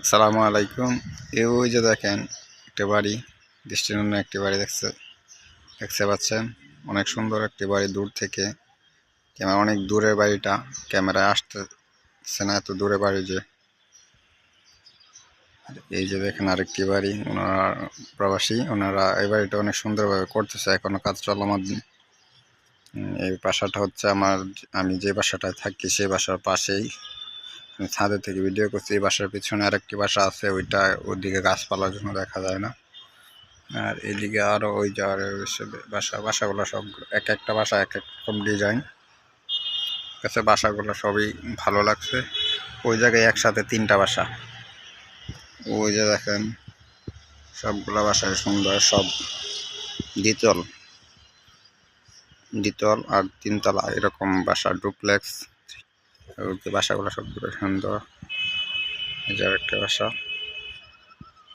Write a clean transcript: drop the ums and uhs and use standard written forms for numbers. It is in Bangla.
আসসালামু আলাইকুম। ওই যে দেখেন একটা বাড়ি, দৃষ্টিনন্দন একটি বাড়ি দেখতে পাচ্ছেন। অনেক সুন্দর একটি বাড়ি দূর থেকে। অনেক দূরের বাড়িটা, ক্যামেরায় আসতেছে না, এত দূরে বাড়ি যে। এই যে দেখেন আরেকটি বাড়ি, ওনারা প্রবাসী, ওনারা এই বাড়িটা অনেক সুন্দরভাবে করতেছে, এখনো কাজ চলমান। এই বাসাটা হচ্ছে আমি যে বাসাটায় থাকি সেই বাসার পাশেই। ছাদের থেকে ভিডিও করছি। এই বাসার পিছনে আরেকটি বাসা আছে, ওইদিকে গাছপালার জন্য দেখা যায় না। আর এদিকে আরো ওই যে বাসাগুলো সব একটা বাসা এক এক রকম ডিজাইন। কাছে বাসাগুলো সবই ভালো লাগছে। ওই জায়গায় একসাথে 3টা বাসা। ওই যে দেখেন সবগুলা বাসায় সুন্দর, সব দ্বিতল আর 3তলা এরকম বাসা, ডুপ্লেক্স। বাসাগুলো সবগুলো সুন্দর। এই যে একটা বাসা।